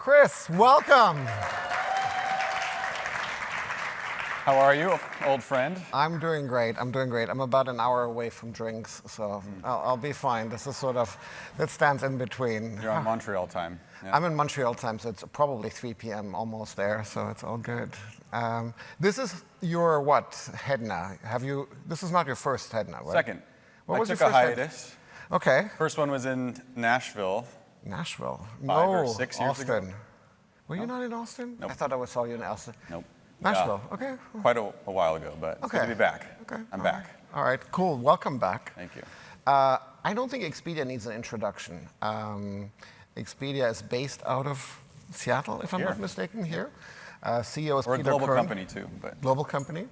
Chris, welcome. How are you, old friend? I'm doing great. I'm about an hour away from drinks, so I'll be fine. This is sort of, it stands in between. You're on Montreal time. Yeah. I'm in Montreal time, so it's probably 3 p.m., almost there, so it's all good. This is your what, Hedna? This is not your first Hedna, right? Second. What was I took your a first hiatus. Okay. First one was in Nashville. Nashville. 5 or 6 years Austin. ago. Were you not in Austin? Nope. I thought I saw you in Austin. Nope. Nashville, okay. Quite a while ago, but it's good to be back. Okay. I'm back. All right, cool. Welcome back. Thank you. I don't think Expedia needs an introduction. Expedia is based out of Seattle, if I'm not mistaken, here. CEO is We're Peter a global Kern. company too, but Global company.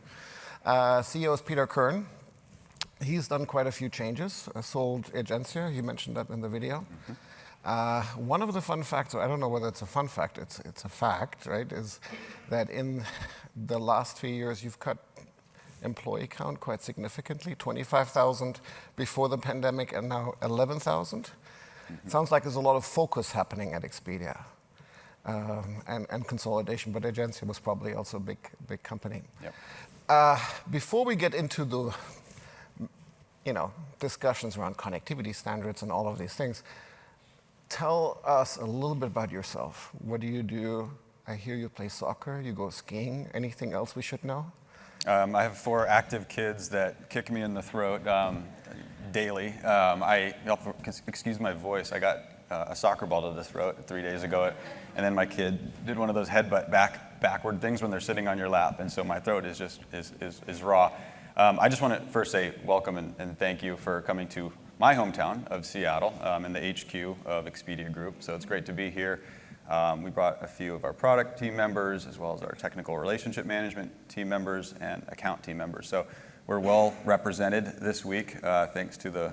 CEO is Peter Kern. He's done quite a few changes. Sold Agencia. He mentioned that in the video. One of the fun facts, or I don't know whether it's a fun fact, it's a fact, right, is that in the last 3 years you've cut employee count quite significantly, 25,000 before the pandemic and now 11,000. Sounds like there's a lot of focus happening at Expedia and consolidation, but Agencia was probably also a big company. Yep. Before we get into the discussions around connectivity standards and all of these things, tell us a little bit about yourself. What do you do? I hear you play soccer, you go skiing. Anything else we should know? I have 4 active kids that kick me in the throat daily. Excuse my voice, I got a soccer ball to the throat 3 days ago, and then my kid did one of those headbutt backward things when they're sitting on your lap, and so my throat is just is raw. I just want to first say welcome and thank you for coming to my hometown of Seattle and the HQ of Expedia Group. So it's great to be here. We brought a few of our product team members as well as our technical relationship management team members and account team members. So we're well represented this week thanks to the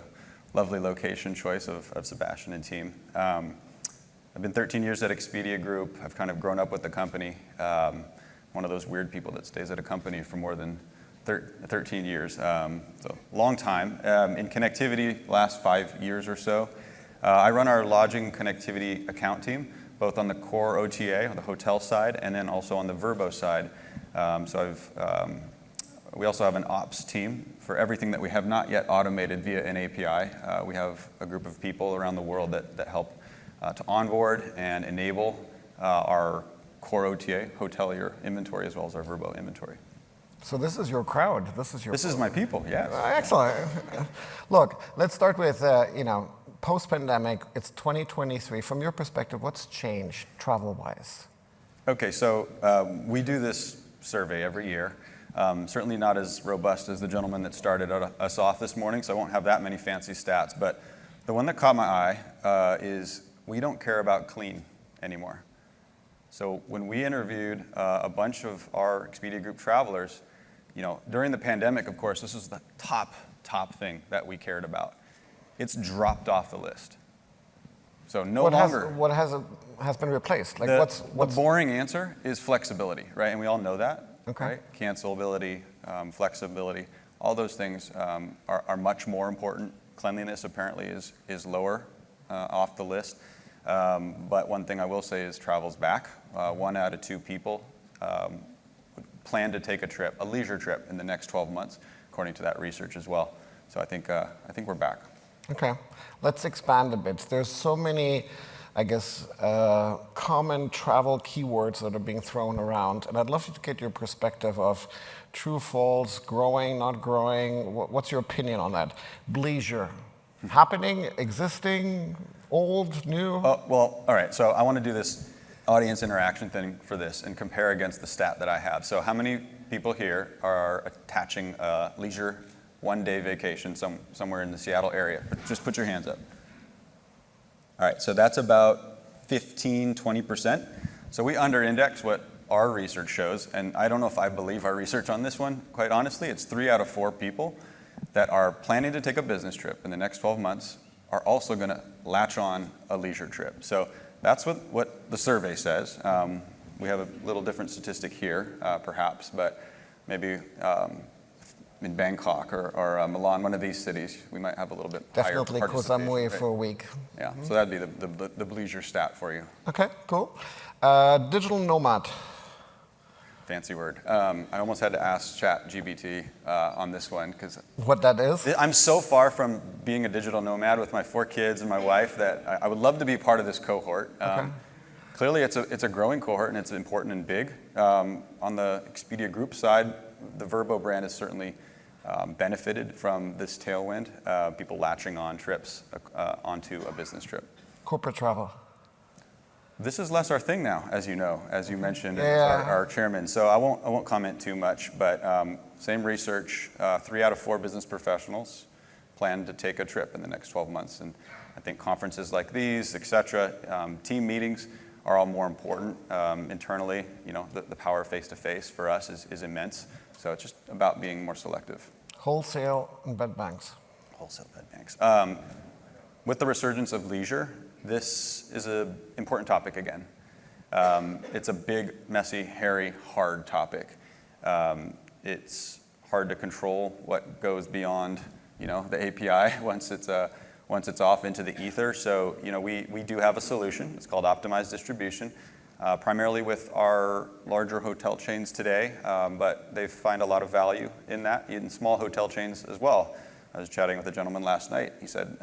lovely location choice of Sebastien and team. I've been 13 years at Expedia Group. I've kind of grown up with the company. One of those weird people that stays at a company for more than 13 years, so long time. In connectivity, last 5 years or so. I run our lodging connectivity account team, both on the core OTA, on the hotel side, and then also on the Vrbo side. We also have an ops team for everything that we have not yet automated via an API. We have a group of people around the world that help to onboard and enable our core OTA, hotelier inventory, as well as our Vrbo inventory. So this is your crowd. This is my people, yes. Excellent. Look, let's start with, post-pandemic, it's 2023. From your perspective, what's changed travel-wise? Okay, so we do this survey every year. Certainly not as robust as the gentleman that started us off this morning, so I won't have that many fancy stats. But the one that caught my eye is we don't care about clean anymore. So when we interviewed a bunch of our Expedia Group travelers, during the pandemic, of course, this was the top thing that we cared about. It's dropped off the list. So What has been replaced? Like the boring answer is flexibility, right? And we all know that, okay. Right? Cancelability, flexibility, all those things are much more important. Cleanliness apparently is lower off the list. But one thing I will say is travel's back. 1 out of 2 people plan to take a leisure trip in the next 12 months, according to that research as well. So I think we're back. Okay, let's expand a bit. There's so many, I guess, common travel keywords that are being thrown around, and I'd love to get your perspective of true, false, growing, not growing. What's your opinion on that? Bleisure, happening, existing, old, new? Well, all right, so I want to do this audience interaction thing for this and compare against the stat that I have. So how many people here are attaching a leisure one-day vacation somewhere in the Seattle area? Just put your hands up. All right, so that's about 15-20%. So we under-index what our research shows, and I don't know if I believe our research on this one, quite honestly. It's 3 out of 4 people that are planning to take a business trip in the next 12 months are also going to latch on a leisure trip. So that's what the survey says. We have a little different statistic here, perhaps, but maybe in Bangkok or Milan, one of these cities, we might have a little bit higher Definitely Koh participation Samui rate. for a week. Yeah, so that'd be the leisure stat for you. Okay, cool. Digital nomad. Fancy word. I almost had to ask ChatGPT on this one because What that is? I'm so far from being a digital nomad with my 4 kids and my wife that I would love to be part of this cohort. Okay. Clearly, it's a growing cohort and it's important and big. On the Expedia Group side, the Vrbo brand has certainly benefited from this tailwind, people latching on trips onto a business trip. Corporate travel. This is less our thing now, as you know, as you mentioned, as Yeah. our chairman. So I won't comment too much, but same research, 3 out of 4 business professionals plan to take a trip in the next 12 months. And I think conferences like these, et cetera, team meetings are all more important internally. You know, the power face-to-face for us is immense. So it's just about being more selective. Wholesale and bed banks. Wholesale bed banks. With the resurgence of leisure, this is an important topic again. It's a big, messy, hairy, hard topic. It's hard to control what goes beyond, you know, the API once it's off into the ether. So, you know, we do have a solution. It's called optimized distribution, primarily with our larger hotel chains today, but they find a lot of value in that, in small hotel chains as well. I was chatting with a gentleman last night. He said,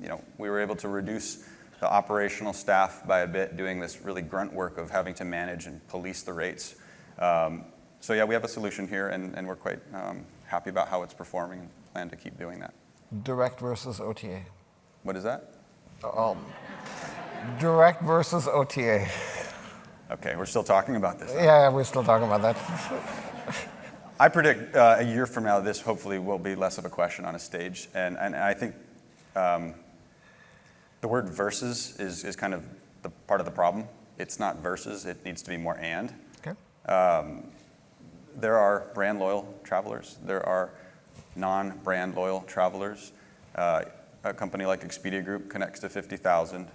you know, we were able to reduce the operational staff by a bit, doing this really grunt work of having to manage and police the rates. So yeah, we have a solution here, and we're quite happy about how it's performing and plan to keep doing that. Direct versus OTA. What is that? Direct versus OTA. Okay, we're still talking about this. Yeah, we're still talking about that. I predict a year from now, this hopefully will be less of a question on a stage, and I think the word versus is kind of the part of the problem. It's not versus, it needs to be more and. Okay. There are brand loyal travelers. There are non-brand loyal travelers. A company like Expedia Group connects to 50,000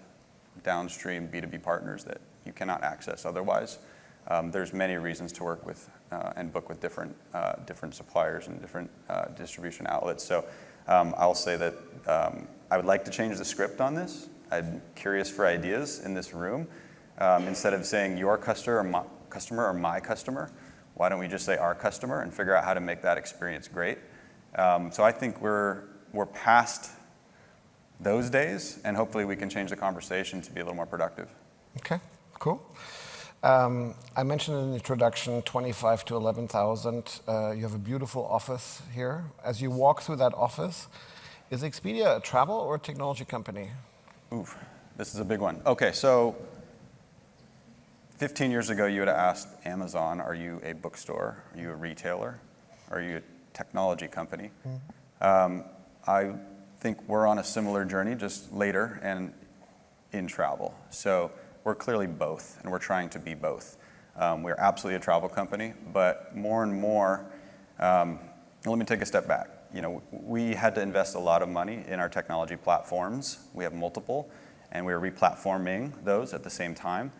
downstream B2B partners that you cannot access otherwise. There's many reasons to work with and book with different suppliers and different distribution outlets. So I'll say that I would like to change the script on this. I'm curious for ideas in this room. Instead of saying your customer or my customer, why don't we just say our customer and figure out how to make that experience great? So I think we're past those days, and hopefully we can change the conversation to be a little more productive. Okay, cool. I mentioned in the introduction 25 to 11,000. You have a beautiful office here. As you walk through that office, is Expedia a travel or a technology company? Oof, this is a big one. Okay, so 15 years ago, you would have asked Amazon, are you a bookstore? Are you a retailer? Are you a technology company? I think we're on a similar journey, just later and in travel. So we're clearly both, and we're trying to be both. We're absolutely a travel company, but more and more, let me take a step back. You know, we had to invest a lot of money in our technology platforms. We have multiple, and we're replatforming those at the same time.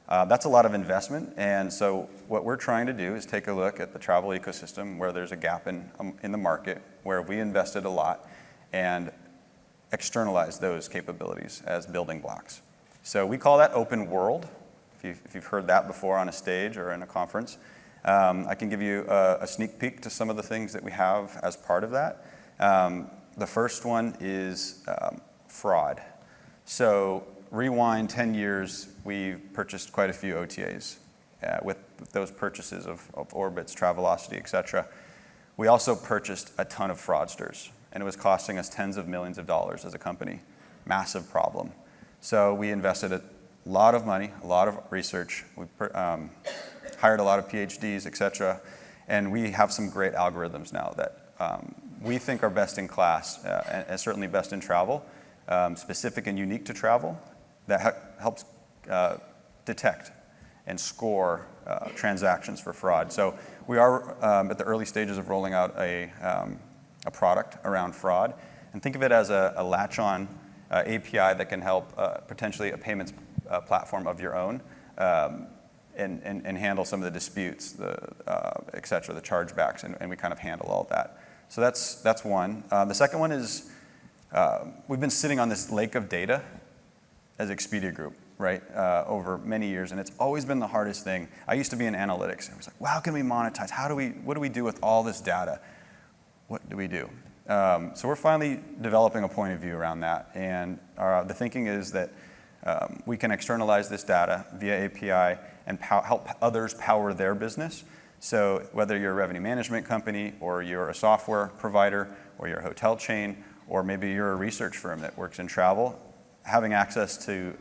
That's a lot of investment, and so what we're trying to do is take a look at the travel ecosystem where there's a gap in the market, where we invested a lot, and externalize those capabilities as building blocks. So we call that open world, if you've heard that before on a stage or in a conference. I can give you a sneak peek to some of the things that we have as part of that. The first one is fraud. So rewind 10 years, we've purchased quite a few OTAs. With those purchases of Orbitz, Travelocity, et cetera. We also purchased a ton of fraudsters, and it was costing us tens of millions of dollars as a company. Massive problem. So we invested a lot of money, a lot of research. We hired a lot of PhDs, et cetera, and we have some great algorithms now that we think are best in class, and certainly best in travel, specific and unique to travel, that helps detect and score transactions for fraud. So we are at the early stages of rolling out a product around fraud, and think of it as a latch-on API that can help potentially a payments platform of your own and handle some of the disputes, et cetera, the chargebacks, and we kind of handle all that. So that's one. The second one is we've been sitting on this lake of data as Expedia Group, right, over many years, and it's always been the hardest thing. I used to be in analytics. I was like, well, how can we monetize? What do we do with all this data? What do we do? So we're finally developing a point of view around that, and the thinking is that we can externalize this data via API and help others power their business. So whether you're a revenue management company, or you're a software provider, or you're a hotel chain, or maybe you're a research firm that works in travel, having access to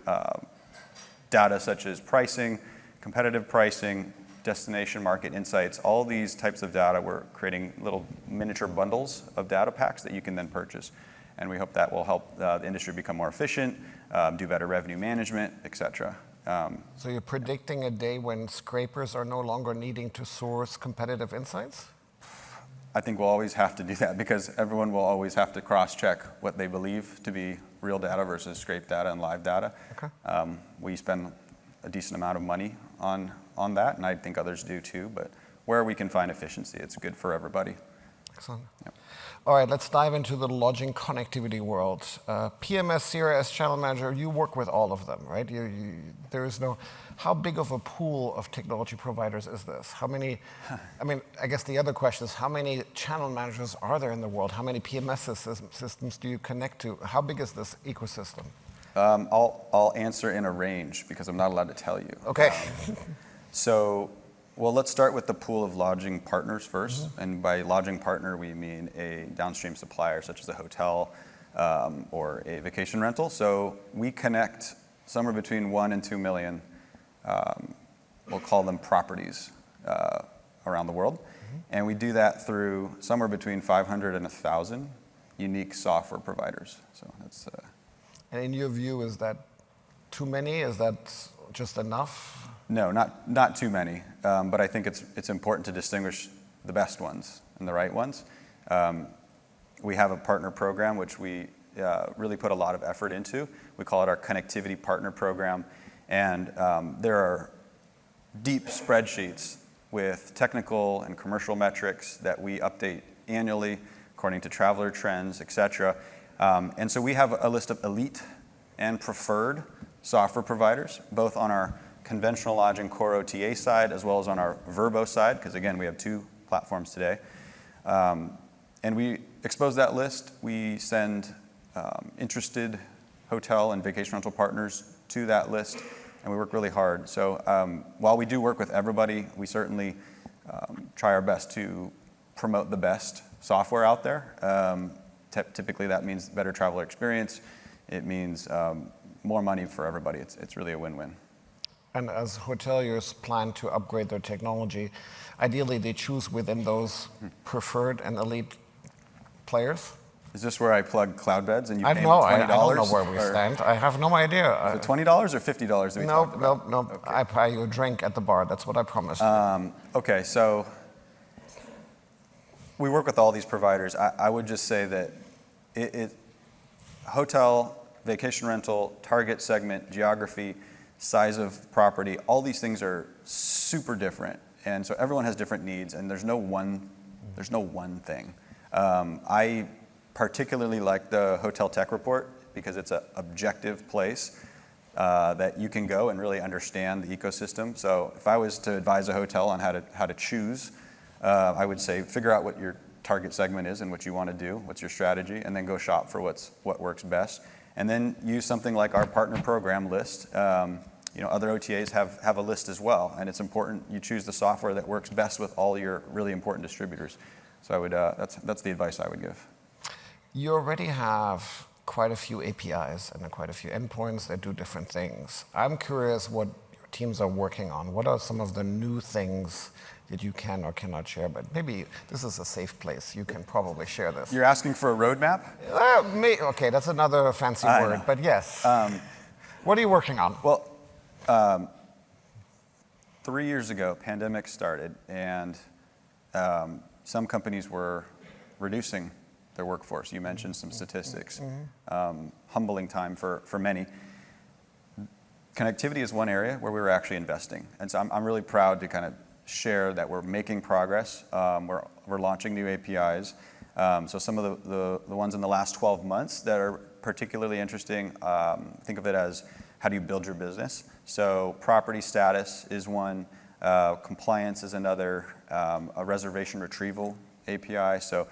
data such as pricing, competitive pricing, destination market insights, all these types of data, we're creating little miniature bundles of data packs that you can then purchase. And we hope that will help the industry become more efficient, do better revenue management, et cetera. So you're predicting a day when scrapers are no longer needing to source competitive insights? I think we'll always have to do that, because everyone will always have to cross-check what they believe to be real data versus scraped data and live data. Okay. We spend a decent amount of money on that, and I think others do too, but where we can find efficiency, it's good for everybody. Excellent. Yep. All right, let's dive into the lodging connectivity world. PMS, CRS, Channel Manager, you work with all of them, right? There is no, how big of a pool of technology providers is this? How many, I mean, I guess the other question is, how many channel managers are there in the world? How many PMS systems do you connect to? How big is this ecosystem? I'll answer in a range, because I'm not allowed to tell you. Okay. Well, let's start with the pool of lodging partners first. Mm-hmm. And by lodging partner, we mean a downstream supplier, such as a hotel or a vacation rental. So we connect somewhere between 1 and 2 million, we'll call them properties, around the world. Mm-hmm. And we do that through somewhere between 500 and 1,000 unique software providers. So that's... And in your view, is that too many? Is that just enough? No, not too many, but I think it's important to distinguish the best ones and the right ones. We have a partner program which we really put a lot of effort into. We call it our Connectivity Partner Program, and there are deep spreadsheets with technical and commercial metrics that we update annually according to traveler trends, et cetera. And so we have a list of elite and preferred software providers, both on our conventional lodging core OTA side as well as on our Vrbo side, because again, we have 2 platforms today. And we expose that list. We send interested hotel and vacation rental partners to that list, and we work really hard. So while we do work with everybody, we certainly try our best to promote the best software out there. Typically that means better traveler experience. It means more money for everybody. It's really a win-win. And as hoteliers plan to upgrade their technology, ideally they choose within those preferred and elite players? Is this where I plug Cloudbeds and you pay me $20? I don't know where we stand. I have no idea. Is it $20 or $50? No. Okay. I buy you a drink at the bar. That's what I promised. Okay, so we work with all these providers. I would just say that hotel, vacation rental, target segment, geography, size of property, all these things are super different. And so everyone has different needs, and there's no one thing. I particularly like the Hotel Tech Report because it's an objective place that you can go and really understand the ecosystem. So if I was to advise a hotel on how to choose, I would say figure out what your target segment is and what you want to do, what's your strategy, and then go shop for what works best. And then use something like our partner program list. Other OTAs have a list as well, and it's important you choose the software that works best with all your really important distributors. So I would that's the advice I would give. You already have quite a few APIs and quite a few endpoints that do different things. I'm curious what your teams are working on. What are some of the new things that you can or cannot share? But maybe this is a safe place. You can probably share this. You're asking for a roadmap? Okay, that's another fancy word, but yes. What are you working on? Well, 3 years ago, pandemic started, and some companies were reducing their workforce. You mentioned some statistics. Mm-hmm. Humbling time for many. connectivity is one area where we were actually investing. And so I'm really proud to kind of share that we're making progress. We're launching new APIs. So some of the ones in the last 12 months that are particularly interesting, think of it as how do you build your business. So property status is one, compliance is another, a reservation retrieval API. So,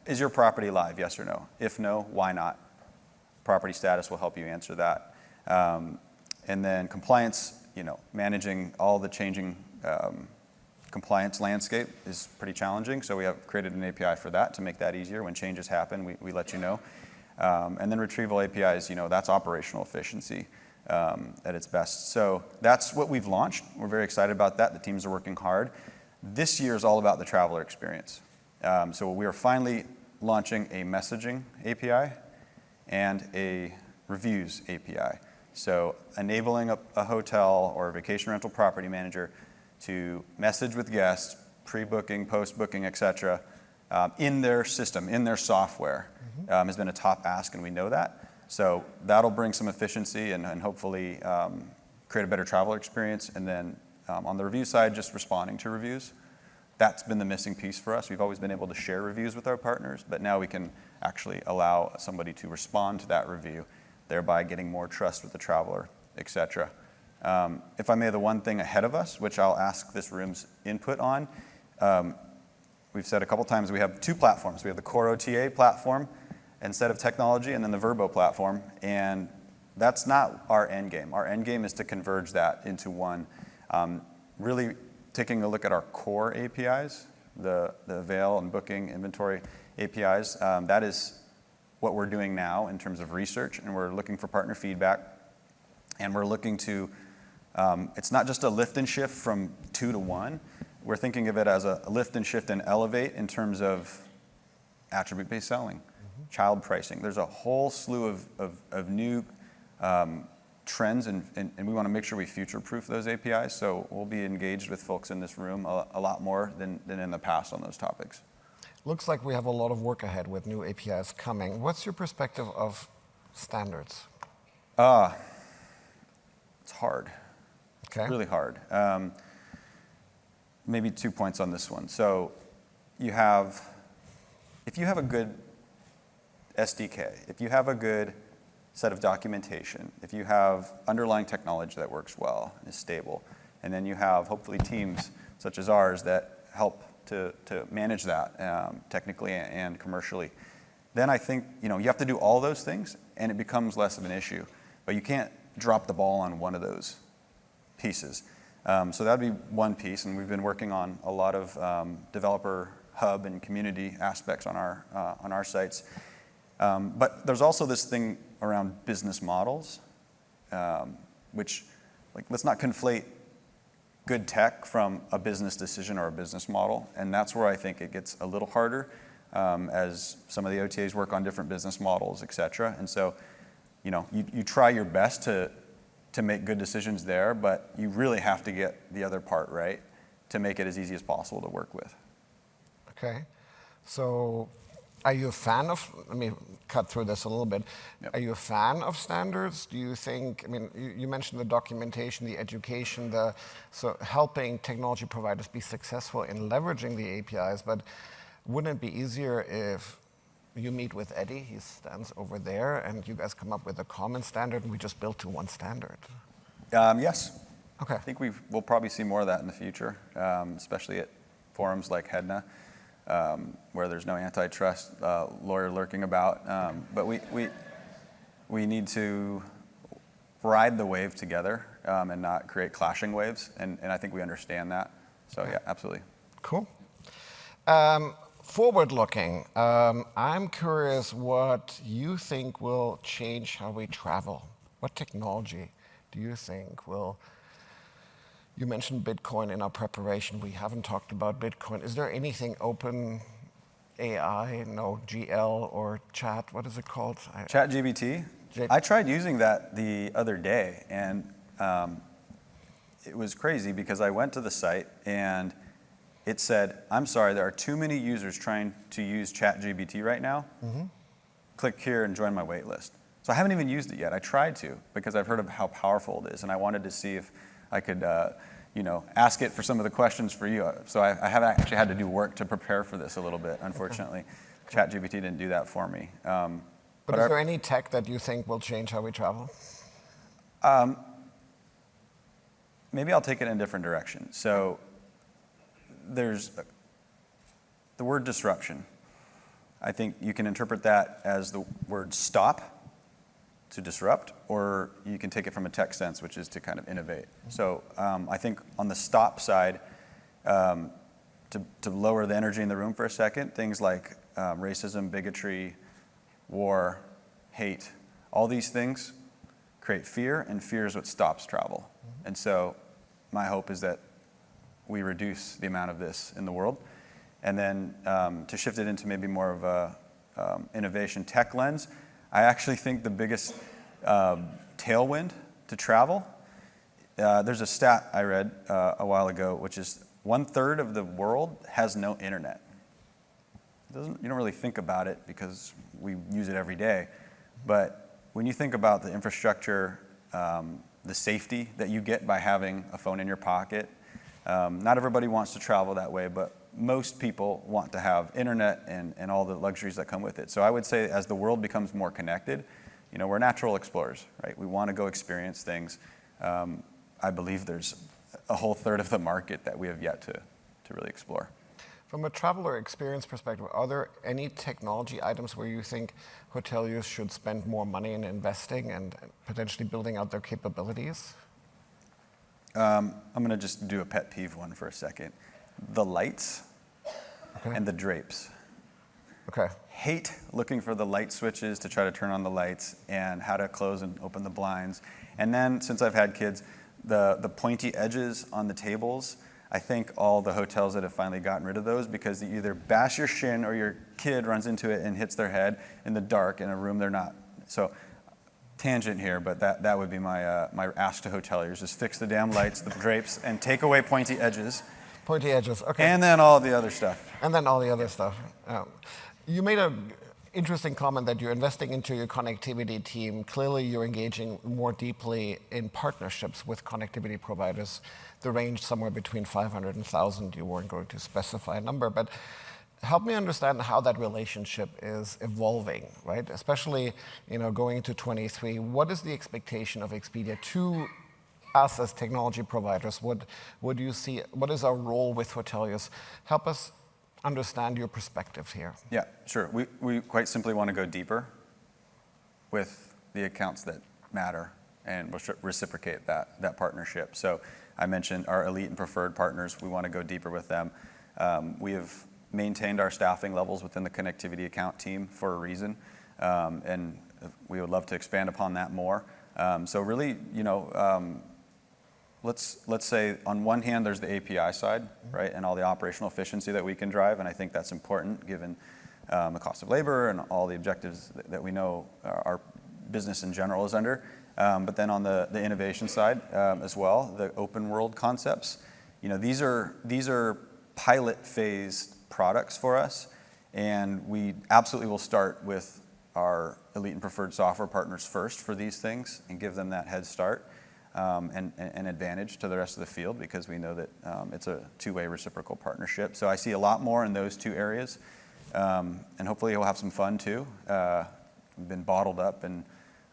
is your property live, yes or no? If no, why not? Property status will help you answer that. And then compliance, managing all the changing compliance landscape is pretty challenging. So we have created an API for that to make that easier. When changes happen, we let you know. And then retrieval APIs, that's operational efficiency at its best. So that's what we've launched. We're very excited about that. The teams are working hard. This year is all about the traveler experience. So we are finally launching a messaging API and a reviews API. So enabling a hotel or a vacation rental property manager to message with guests, pre-booking, post-booking, et cetera, in their system, in their software, has been a top ask, and we know that. So that'll bring some efficiency and hopefully create a better traveler experience. And then on the review side, just responding to reviews. That's been the missing piece for us. We've always been able to share reviews with our partners, but now we can actually allow somebody to respond to that review, thereby getting more trust with the traveler, et cetera. If I may, the one thing ahead of us, which I'll ask this room's input on, we've said a couple times we have two platforms. We have the core OTA platform and set of technology, and then the Vrbo platform, and that's not our end game. Our end game is to converge that into one. Really taking a look at our core APIs, the avail and booking inventory APIs, that is what we're doing now in terms of research, and we're looking for partner feedback, and we're looking to, it's not just a lift and shift from 2 to 1. We're thinking of it as a lift and shift and elevate in terms of attribute-based selling, child pricing. There's a whole slew of new trends, and we want to make sure we future-proof those APIs. So we'll be engaged with folks in this room a lot more than in the past on those topics. Looks like we have a lot of work ahead with new APIs coming. What's your perspective of standards? It's hard. Okay. Really hard. Maybe 2 points on this one. So if you have a good SDK, if you have a good set of documentation, if you have underlying technology that works well and is stable, and then you have hopefully teams such as ours that help to manage that technically and commercially, then I think you have to do all those things and it becomes less of an issue. But you can't drop the ball on one of those pieces. So that'd be one piece, and we've been working on a lot of developer hub and community aspects on our sites. But there's also this thing around business models, which, let's not conflate good tech from a business decision or a business model. And that's where I think it gets a little harder as some of the OTAs work on different business models, et cetera. And so, you try your best to make good decisions there, but you really have to get the other part right to make it as easy as possible to work with. Okay. So are you a fan of, let me cut through this a little bit. Yep. Are you a fan of standards? Do you think, you mentioned the documentation, the education, so helping technology providers be successful in leveraging the APIs, but wouldn't it be easier if you meet with Eddie, he stands over there, and you guys come up with a common standard and we just build to one standard? Yes. Okay. I think we'll probably see more of that in the future, especially at forums like HEDNA, where there's no antitrust lawyer lurking about. But we need to ride the wave together and not create clashing waves, and I think we understand that. So yeah, absolutely. Cool. Forward-looking, I'm curious what you think will change how we travel. What technology do you think will... You mentioned Bitcoin in our preparation. We haven't talked about Bitcoin. Is there anything open AI, GL or chat? What is it called? ChatGPT. I tried using that the other day, and it was crazy because I went to the site and it said, I'm sorry, there are too many users trying to use ChatGPT right now. Click here and join my wait list. So So I haven't even used it yet. I tried to because I've heard of how powerful it is, and I wanted to see if I could, ask it for some of the questions for you. So I have actually had to do work to prepare for this a little bit, unfortunately. ChatGPT didn't do that for me. But is there any tech that you think will change how we travel? Maybe I'll take it in a different direction. So there's the word disruption. I think you can interpret that as the word stop, to disrupt, or you can take it from a tech sense, which is to kind of innovate. So I think on the stop side, to lower the energy in the room for a second, things like racism, bigotry, war, hate, all these things create fear, and fear is what stops travel. And so my hope is that we reduce the amount of this in the world. And then to shift it into maybe more of a innovation tech lens, I actually think the biggest tailwind to travel, there's a stat I read a while ago, which is 1/3 of the world has no internet. You don't really think about it because we use it every day. But when you think about the infrastructure, the safety that you get by having a phone in your pocket, not everybody wants to travel that way, but most people want to have internet and all the luxuries that come with it. So I would say as the world becomes more connected, we're natural explorers, right? We want to go experience things. I believe there's a whole third of the market that we have yet to really explore. From a traveler experience perspective, are there any technology items where you think hoteliers should spend more money in investing and potentially building out their capabilities? I'm going to just do a pet peeve one for a second. The lights and the drapes. Okay. Hate looking for the light switches to try to turn on the lights and how to close and open the blinds. And then, since I've had kids, the pointy edges on the tables, I think all the hotels that have finally gotten rid of those, because you either bash your shin or your kid runs into it and hits their head in the dark in a room they're not. So, tangent here, but that would be my ask to hoteliers, is fix the damn lights, the drapes, and take away pointy edges. Pointy edges, okay. And then all the other stuff. And then all the other stuff. You made an interesting comment that you're investing into your connectivity team. Clearly, you're engaging more deeply in partnerships with connectivity providers. The range somewhere between 500 and 1,000. You weren't going to specify a number, but help me understand how that relationship is evolving, right? Especially, going into 23. What is the expectation of Expedia to us as technology providers? What do you see? What is our role with hoteliers? Help us understand your perspective here. Yeah, sure. We quite simply want to go deeper with the accounts that matter and reciprocate that partnership. So I mentioned our elite and preferred partners. We want to go deeper with them. We have maintained our staffing levels within the connectivity account team for a reason, and we would love to expand upon that more. So really, let's say on one hand there's the API side, right, and all the operational efficiency that we can drive, and I think that's important given the cost of labor and all the objectives that we know our business in general is under. But then on the innovation side as well, the open world concepts, these are pilot phase products for us, and we absolutely will start with our elite and preferred software partners first for these things and give them that head start. And advantage to the rest of the field, because we know that it's a two-way reciprocal partnership. So I see a lot more in those two areas, and hopefully we'll have some fun too. We've been bottled up, and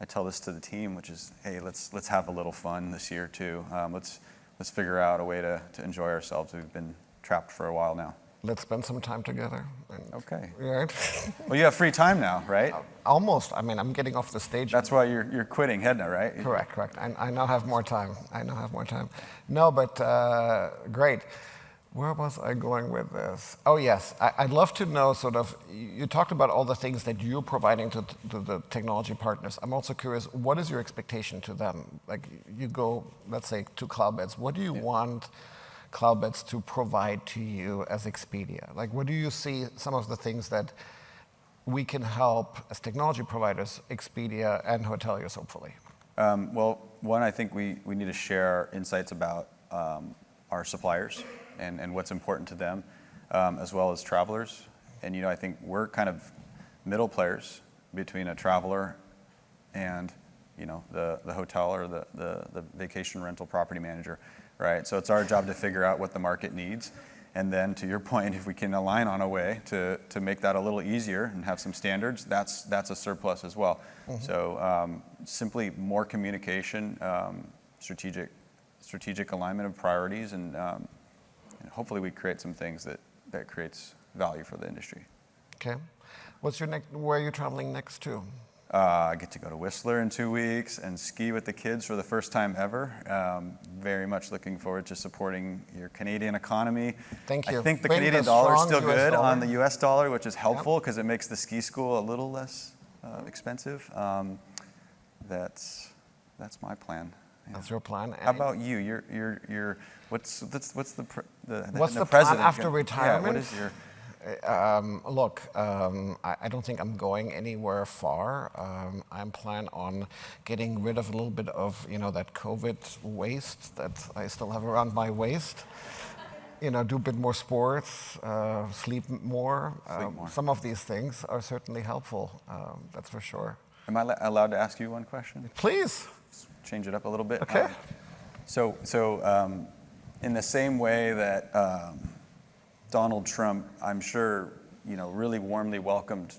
I tell this to the team, which is, hey, let's have a little fun this year too. Let's figure out a way to enjoy ourselves. We've been trapped for a while now. Let's spend some time together. Okay. Right? Well, you have free time now, right? Almost. I mean, I'm getting off the stage. That's why you're quitting Hedna, right? Correct. I now have more time. No, but great. Where was I going with this? Oh, yes. I'd love to know you talked about all the things that you're providing to the technology partners. I'm also curious, what is your expectation to them? Like, you go, let's say, to Cloudbeds. What do you want Cloudbeds to provide to you as Expedia? Like, what do you see some of the things that we can help as technology providers, Expedia and hoteliers, hopefully? Well, one, I think we need to share insights about our suppliers and what's important to them, as well as travelers. And I think we're kind of middle players between a traveler and the hotel or the vacation rental property manager, right? So it's our job to figure out what the market needs. And then to your point, if we can align on a way to make that a little easier and have some standards, that's a surplus as well. Mm-hmm. So simply more communication, strategic alignment of priorities, and hopefully we create some things that creates value for the industry. Okay. What's your where are you traveling next to? I get to go to Whistler in 2 weeks and ski with the kids for the first time ever. Very much looking forward to supporting your Canadian economy. Thank you. I think the Canadian dollar is still good on the US dollar, which is helpful because it makes the ski school a little less expensive. That's my plan. Yeah. That's your plan. How about you? You're what's the plan president after retirement? Yeah, what is your... Look, I don't think I'm going anywhere far. I'm planning on getting rid of a little bit of, that COVID waste that I still have around my waist. Do a bit more sports, sleep more. Some of these things are certainly helpful, that's for sure. Am I allowed to ask you one question? Please. Let's change it up a little bit. Okay. So in the same way that Donald Trump, I'm sure, really warmly welcomed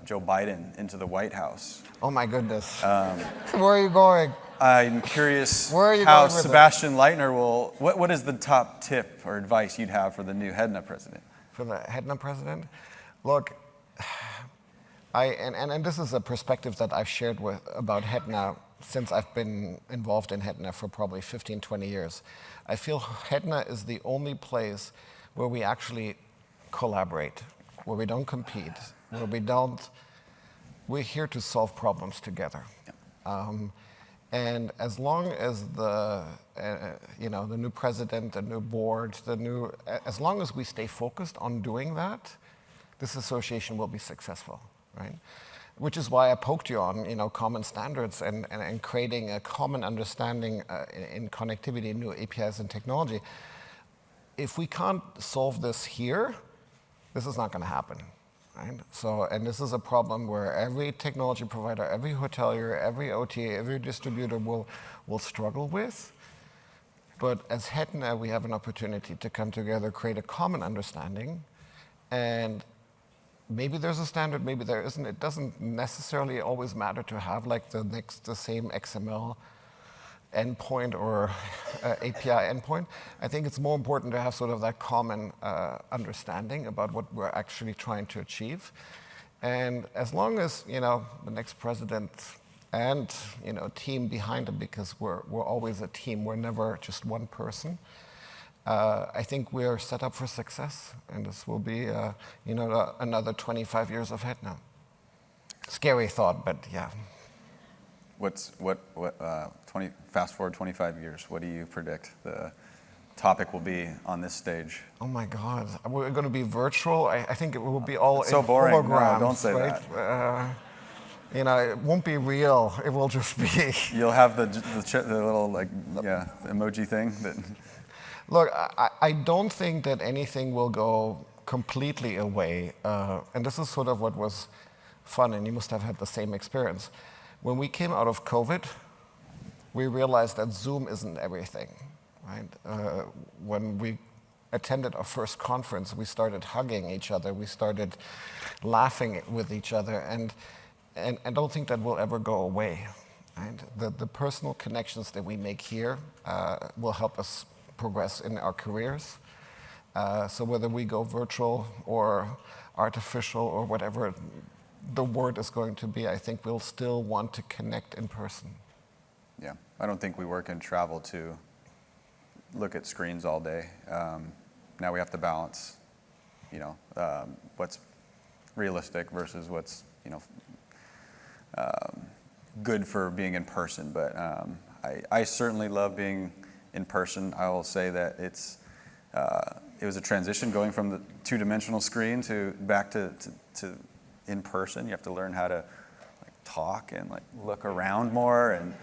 Joe Biden into the White House. Oh my goodness. Where are you going? I'm curious how going Sebastien Leitner will, what is the top tip or advice you'd have for the new HEDNA president? For the HEDNA president? Look, and this is a perspective that I've shared about HEDNA since I've been involved in HEDNA for probably 15, 20 years. I feel HEDNA is the only place where we actually collaborate, where we don't compete, we're here to solve problems together. Yeah. And as long as the new president, the new board, as long as we stay focused on doing that, this association will be successful, right? Which is why I poked you on, common standards and creating a common understanding in connectivity, new APIs and technology. If we can't solve this here, this is not going to happen, right? So, and this is a problem where every technology provider, every hotelier, every OTA, every distributor will struggle with. But as HEDNA, we have an opportunity to come together, create a common understanding, and maybe there's a standard, maybe there isn't. It doesn't necessarily always matter to have the same XML endpoint or API endpoint. I think it's more important to have sort of that common understanding about what we're actually trying to achieve. And as long as, the next president and, team behind him, because we're always a team, we're never just one person, I think we're set up for success. And this will be, another 25 years of HEDNA. Scary thought, but yeah. Fast forward 25 years, what do you predict the topic will be on this stage? Oh my God, we're going to be virtual. I think it will be all so boring. holograms. No, don't say right? that. It won't be real. It will just be. You'll have the little emoji thing that. Look, I don't think that anything will go completely away, and this is sort of what was fun, and you must have had the same experience. When we came out of COVID, we realized that Zoom isn't everything, right? When we attended our first conference, we started hugging each other, we started laughing with each other, and I don't think that will ever go away. Right? The personal connections that we make here will help us progress in our careers. So whether we go virtual or artificial or whatever the word is going to be, I think we'll still want to connect in person. Yeah, I don't think we work in travel to look at screens all day. Now we have to balance, what's realistic versus what's, good for being in person. But I certainly love being in person. I will say that it was a transition going from the two-dimensional screen back to in person. You have to learn how to talk and look around more. And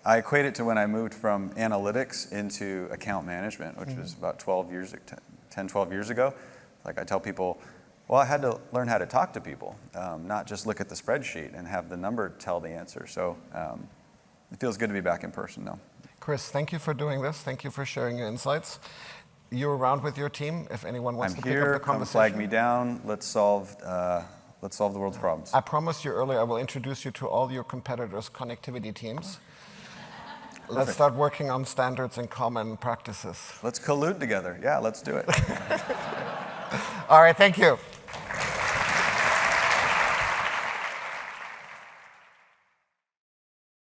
I equate it to when I moved from analytics into account management, which was about 10, 12 years ago. I tell people, Well, I had to learn how to talk to people, not just look at the spreadsheet and have the number tell the answer. So it feels good to be back in person now. Chris, thank you for doing this. Thank you for sharing your insights. You're around with your team if anyone wants to pick up the Come conversation. flag me down. Let's solve the world's problems. I promised you earlier I will introduce you to all your competitors' connectivity teams. Let's start working on standards and common practices. Let's collude together. Yeah, let's do it. All right, thank you.